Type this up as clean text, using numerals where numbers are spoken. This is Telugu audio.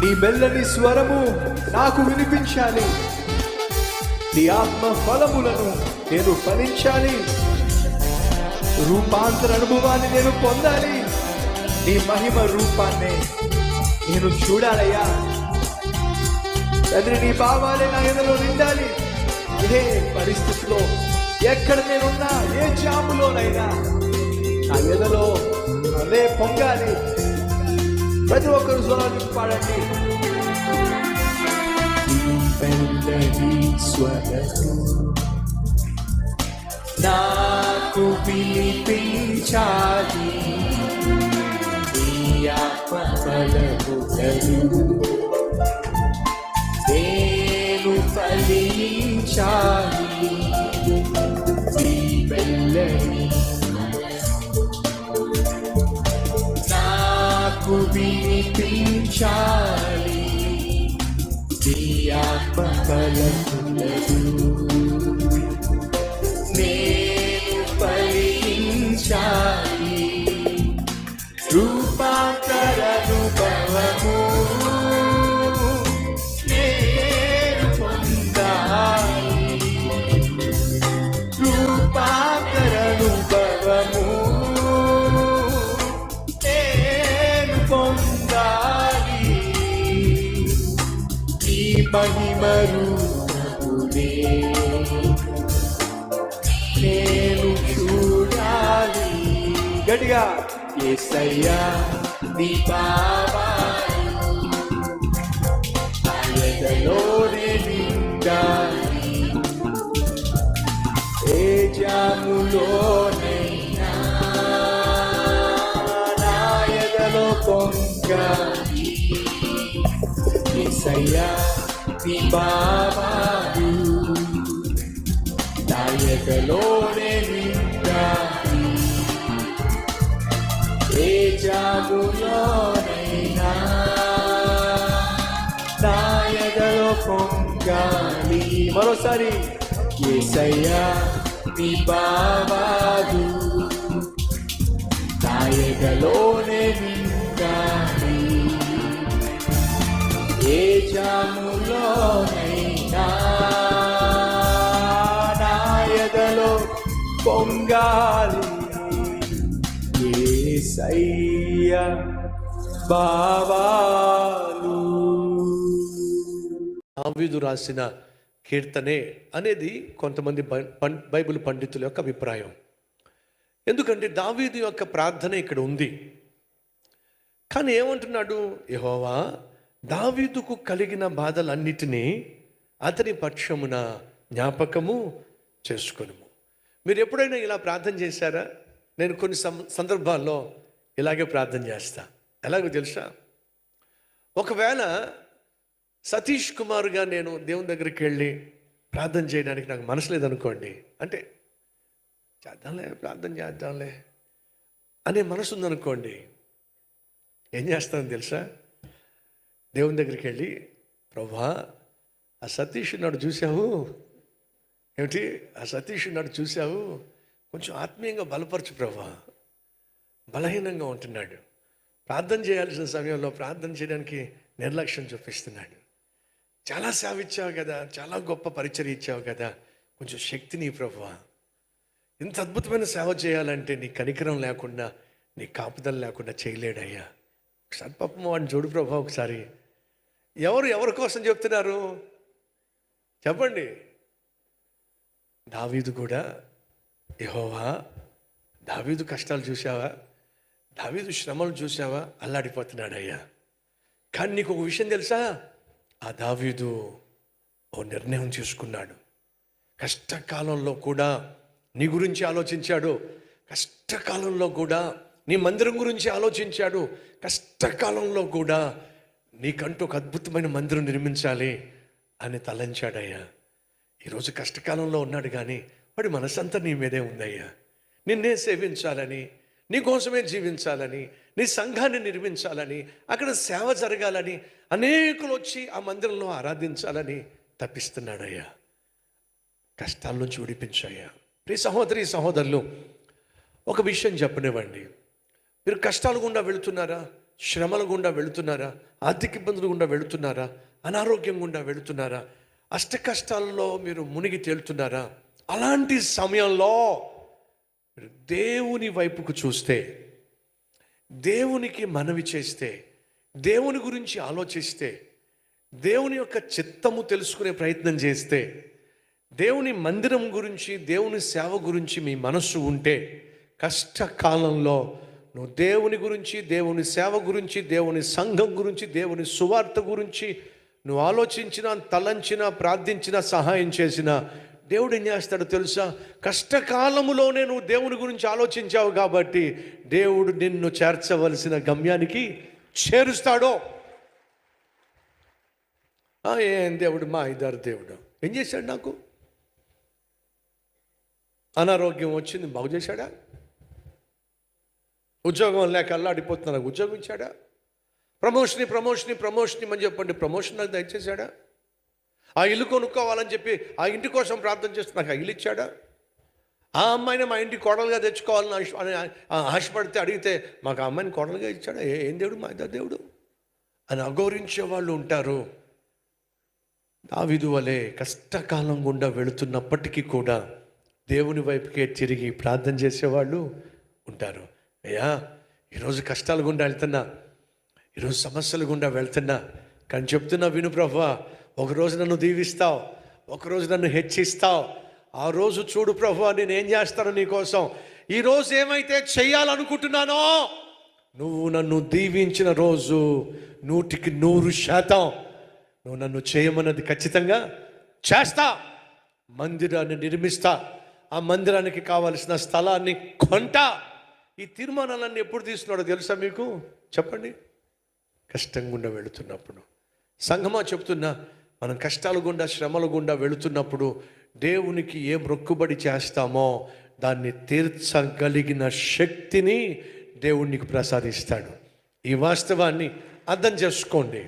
నీ మెల్లని స్వరము నాకు వినిపించాలి. నీ ఆత్మ ఫలములను నేను ఫలించాలి. రూపాంతర అనుభవాన్ని నేను పొందాలి. నీ మహిమ రూపాన్ని నేను చూడాలయ్యా. తండ్రి, నీ భావాలే నా ఎదలో నిండాలి. ఏ పరిస్థితిలో, ఎక్కడ నేనున్నా, ఏ జాములోనైనా నా ఎదలో అదే పొంగాలి. ప్రతి ఒక్కరు స్వరాన్ని పాడండి. నాకు పిలిపించాలి. నేను ఫలించాలి. నాకు వినిపించాలి. ఆత్మ ఫలములను నేను ఫలించాలి. రూపాంతర అనుభవము నేను పొందాలి. రూపాంతర అనుభవము నేను పొందాలి. ఈ మహిమ రూపమునే నేను చూడాలి. గట్టిగా యేసయ్యా నీ పాదలోనే నిండాలి. ఏ జాములోనైనా నా ఎదలో పొంగాలి. యేసయ్యా నీ పాదాలు నా ఎదలోనే నిండాలి. ఏ జాములోనైనా నా ఎదలో పొంగాలి. మరోసారి యేసయ్యా నీ పాదాలు నా ఎదలోనే నిండాలి. ఏ జాములోనైనా నా ఎదలో పొంగాలి. యేసయ్యా బావాలు. దావీదు రాసిన కీర్తనే అనేది కొంతమంది బైబిల్ పండితుల యొక్క అభిప్రాయం. ఎందుకంటే దావీదు యొక్క ప్రార్థన ఇక్కడ ఉంది. కానీ ఏమంటున్నాడు? యెహోవా దావీదుకు కలిగిన బాధలన్నిటినీ అతని పక్షమున జ్ఞాపకము చేసుకొనుము. మీరు ఎప్పుడైనా ఇలా ప్రార్థన చేశారా? నేను కొన్ని సందర్భాల్లో ఇలాగే ప్రార్థన చేస్తా. ఎలాగో తెలుసా? ఒకవేళ సతీష్ కుమార్గా నేను దేవుని దగ్గరికి వెళ్ళి ప్రార్థన చేయడానికి నాకు మనసు లేదనుకోండి, అంటే చేద్దాంలే, ప్రార్థన చేద్దాంలే అనే మనసు ఉందనుకోండి, ఏం చేస్తాను తెలుసా? దేవుని దగ్గరికి వెళ్ళి, ప్రభువా ఆ సతీష్ నాడు చూసావు ఏమిటి, ఆ సతీష్ నాడు చూసావు, కొంచెం ఆత్మీయంగా బలపరచు ప్రభువా, బలహీనంగా ఉంటున్నాడు, ప్రార్థన చేయాల్సిన సమయంలో ప్రార్థన చేయడానికి నిర్లక్ష్యం చూపిస్తున్నాడు, చాలా సేవ ఇచ్చావు కదా, చాలా గొప్ప పరిచర్య ఇచ్చావు కదా, కొంచెం శక్తిని ప్రభువా, ఇంత అద్భుతమైన సేవ చేయాలంటే నీ కనికరం లేకుండా, నీ కాపుదల లేకుండా చేయలేడయ్యా. ఒకసారి పాపం వాడిని చూడు ప్రభా. ఒకసారి ఎవరి కోసం చెప్తున్నారు చెప్పండి? దావీదు కూడా, యెహోవా దావీదు కష్టాలు చూసావా, దావీదు శ్రమలు చూసావా, అల్లాడిపోతున్నాడయ్యా. కానీ నీకు ఒక విషయం తెలుసా? ఆ దావీదు ఓ నిర్ణయం తీసుకున్నాడు. కష్టకాలంలో కూడా నీ గురించి ఆలోచించాడు, కష్టకాలంలో కూడా నీ మందిరం గురించి ఆలోచించాడు, కష్టకాలంలో కూడా నీకంటూ ఒక అద్భుతమైన మందిరం నిర్మించాలి అని తలంచాడయ్యా. ఈరోజు కష్టకాలంలో ఉన్నాడు, కానీ వాడి మనసంతా నీ మీదే ఉందయ్యా. నిన్నే సేవించాలని, నీ కోసమే జీవించాలని, నీ సంఘాన్ని నిర్మించాలని, అక్కడ సేవ జరగాలని, అనేకులు వచ్చి ఆ మందిరంలో ఆరాధించాలని తప్పిస్తున్నాడయ్యా. కష్టాల నుంచి విడిపించాయ్యా. ప్రియ సహోదరి సహోదరులు, ఒక విషయం చెప్పనివ్వండి. మీరు కష్టాలు గుండా వెళుతున్నారా? శ్రమల గుండా వెళుతున్నారా? ఆర్థిక ఇబ్బందుల గుండా వెళుతున్నారా? అనారోగ్యం గుండా వెళుతున్నారా? అష్ట కష్టాల్లో మీరు మునిగి తేలుతున్నారా? అలాంటి సమయంలో మీరు దేవుని వైపుకు చూస్తే, దేవునికి మనవి చేస్తే, దేవుని గురించి ఆలోచిస్తే, దేవుని యొక్క చిత్తము తెలుసుకునే ప్రయత్నం చేస్తే, దేవుని మందిరం గురించి, దేవుని సేవ గురించి మీ మనస్సు ఉంటే, కష్టకాలంలో నువ్వు దేవుని గురించి, దేవుని సేవ గురించి, దేవుని సంఘం గురించి, దేవుని సువార్త గురించి నువ్వు ఆలోచించినా, తలంచినా, ప్రార్థించినా, సహాయం చేసినా దేవుడు ఏం చేస్తాడో తెలుసా? కష్టకాలములోనే నువ్వు దేవుని గురించి ఆలోచించావు కాబట్టి దేవుడు నిన్ను చేర్చవలసిన గమ్యానికి చేరుస్తాడో. ఏం దేవుడు, మా ఇద్దరు దేవుడు ఏం చేశాడు? నాకు అనారోగ్యం వచ్చింది, బాగు చేశాడా? ఉద్యోగం లేక అల్లాడిపోతున్నా, నాకు ఉద్యోగం ఇచ్చాడా? ప్రమోషన్ అని చెప్పండి, ప్రమోషన్ నాకు దయచేశాడా? ఆ ఇల్లు కొనుక్కోవాలని చెప్పి ఆ ఇంటి కోసం ప్రార్థన చేస్తే నాకు ఆ ఇల్లు ఇచ్చాడా? ఆ అమ్మాయిని మా ఇంటికి కోడలుగా తెచ్చుకోవాలని ఆశపడితే అడిగితే మాకు ఆ అమ్మాయిని కోడలుగా ఇచ్చాడా? ఏం దేవుడు, మా ఇద్దరు దేవుడు అని అగౌరవించే వాళ్ళు ఉంటారు. దావీదు వలె కష్టకాలం గుండా వెళుతున్నప్పటికీ కూడా దేవుని వైపుకే తిరిగి ప్రార్థన చేసేవాళ్ళు ఉంటారు. అయ్యా, ఈరోజు కష్టాల గుండా వెళ్తున్నా, ఈరోజు సమస్యల గుండా వెళ్తున్నా, కానీ చెప్తున్నా విను ప్రభువా, ఒకరోజు నన్ను దీవిస్తావు, ఒకరోజు నన్ను హెచ్చిస్తావు. ఆ రోజు చూడు ప్రభువా, నేను ఏం చేస్తాను నీకోసం. ఈరోజు ఏమైతే చెయ్యాలనుకుంటున్నానో నువ్వు నన్ను దీవించిన రోజు 100% నువ్వు నన్ను చేయమన్నది ఖచ్చితంగా చేస్తా. మందిరాన్ని నిర్మిస్తా, ఆ మందిరానికి కావలసిన స్థలాన్ని కొంటా. ఈ తీర్మానాలన్నీ ఎప్పుడు తీసుకున్నాడో తెలుసా మీకు? చెప్పండి. కష్టం గుండా వెళుతున్నప్పుడు. సంఘమా చెప్తున్నా, మనం కష్టాల గుండా, శ్రమల గుండా వెళుతున్నప్పుడు దేవునికి ఏ మొక్కుబడి చేస్తామో దాన్ని తీర్చగలిగిన శక్తిని దేవునికి ప్రసాదిస్తాడు. ఈ వాస్తవాన్ని అర్థం చేసుకోండి.